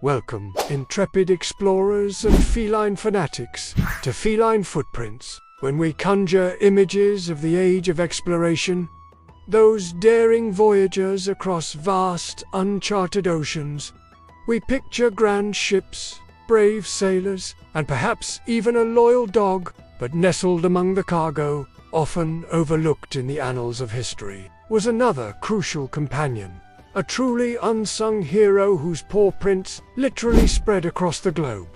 Welcome, intrepid explorers and feline fanatics, to Feline Footprints. When we conjure images of the age of exploration, those daring voyagers across vast, uncharted oceans, we picture grand ships, brave sailors, and perhaps even a loyal dog, but nestled among the cargo, often overlooked in the annals of history, was another crucial companion. A truly unsung hero whose paw prints literally spread across the globe.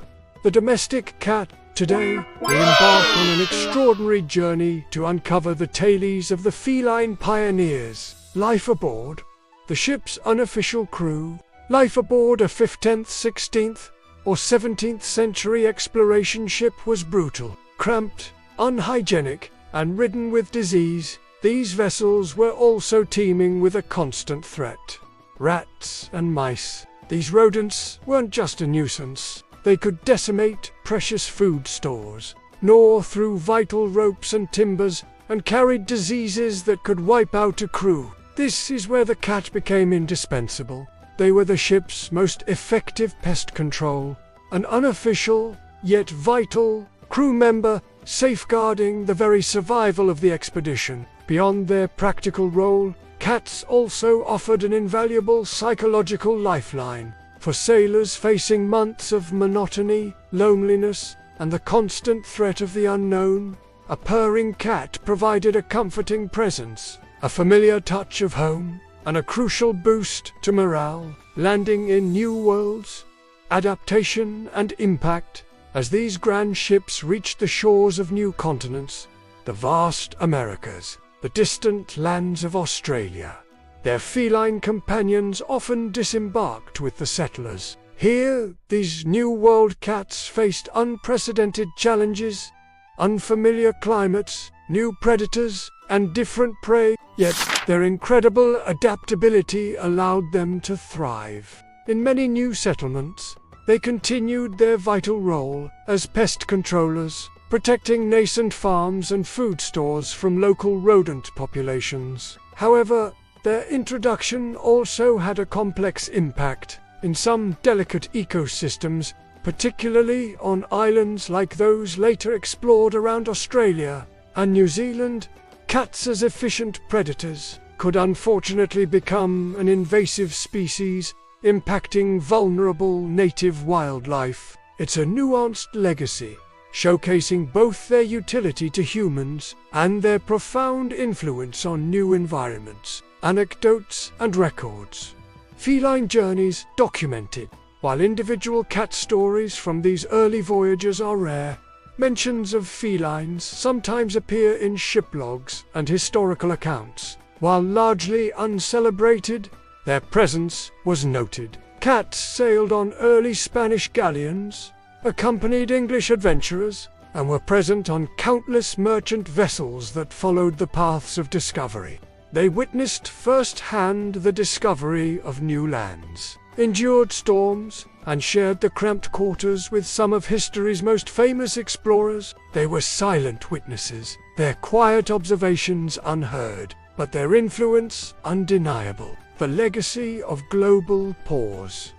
The domestic cat. Today, we embark on an extraordinary journey to uncover the tales of the feline pioneers. Life aboard the ship's unofficial crew. Life aboard a 15th, 16th, or 17th century exploration ship was brutal, cramped, unhygienic, and ridden with disease. These vessels were also teeming with a constant threat. Rats and mice. These rodents weren't just a nuisance. They could decimate precious food stores, gnaw through vital ropes and timbers, and carried diseases that could wipe out a crew. This is where the cat became indispensable. They were the ship's most effective pest control, an unofficial, yet vital, crew member safeguarding the very survival of the expedition. Beyond their practical role, cats also offered an invaluable psychological lifeline. For sailors facing months of monotony, loneliness, and the constant threat of the unknown, a purring cat provided a comforting presence, a familiar touch of home, and a crucial boost to morale. Landing in new worlds, adaptation and impact. As these grand ships reached the shores of new continents, the vast Americas, the distant lands of Australia, their feline companions often disembarked with the settlers. Here, these New World cats faced unprecedented challenges, unfamiliar climates, new predators, and different prey, yet their incredible adaptability allowed them to thrive. In many new settlements, they continued their vital role as pest controllers, protecting nascent farms and food stores from local rodent populations. However, their introduction also had a complex impact. In some delicate ecosystems, particularly on islands like those later explored around Australia and New Zealand, cats as efficient predators could unfortunately become an invasive species, impacting vulnerable native wildlife. It's a nuanced legacy, showcasing both their utility to humans and their profound influence on new environments. Anecdotes and records. Feline journeys documented. While individual cat stories from these early voyages are rare, mentions of felines sometimes appear in shiplogs and historical accounts. While largely uncelebrated, their presence was noted. Cats sailed on early Spanish galleons, accompanied English adventurers, and were present on countless merchant vessels that followed the paths of discovery. They witnessed first-hand the discovery of new lands, endured storms, and shared the cramped quarters with some of history's most famous explorers. They were silent witnesses, their quiet observations unheard, but their influence undeniable. The legacy of global paws.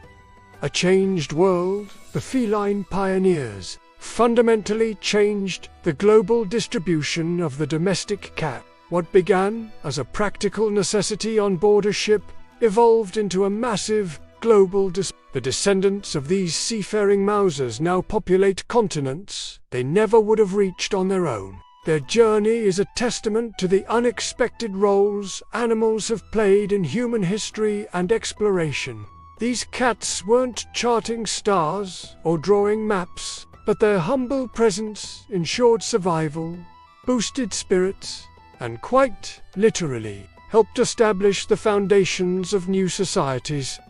A changed world, the feline pioneers fundamentally changed the global distribution of the domestic cat. What began as a practical necessity on board a ship evolved into a massive global The descendants of these seafaring mousers now populate continents they never would have reached on their own. Their journey is a testament to the unexpected roles animals have played in human history and exploration. These cats weren't charting stars or drawing maps, but their humble presence ensured survival, boosted spirits, and quite literally helped establish the foundations of new societies.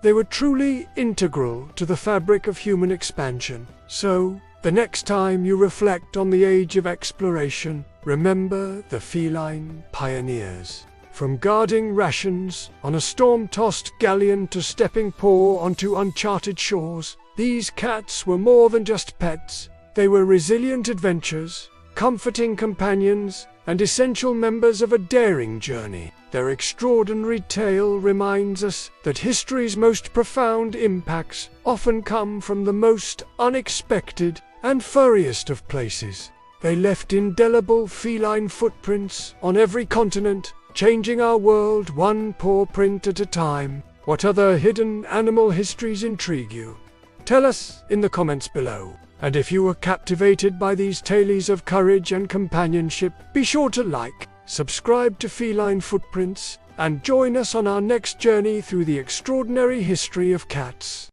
They were truly integral to the fabric of human expansion. So, the next time you reflect on the age of exploration, remember the feline pioneers. From guarding rations on a storm-tossed galleon to stepping paw onto uncharted shores, these cats were more than just pets. They were resilient adventurers, comforting companions, and essential members of a daring journey. Their extraordinary tale reminds us that history's most profound impacts often come from the most unexpected and furriest of places. They left indelible feline footprints on every continent, changing our world one paw print at a time. What other hidden animal histories intrigue you? Tell us in the comments below. And if you were captivated by these tales of courage and companionship, be sure to like, subscribe to Feline Footprints, and join us on our next journey through the extraordinary history of cats.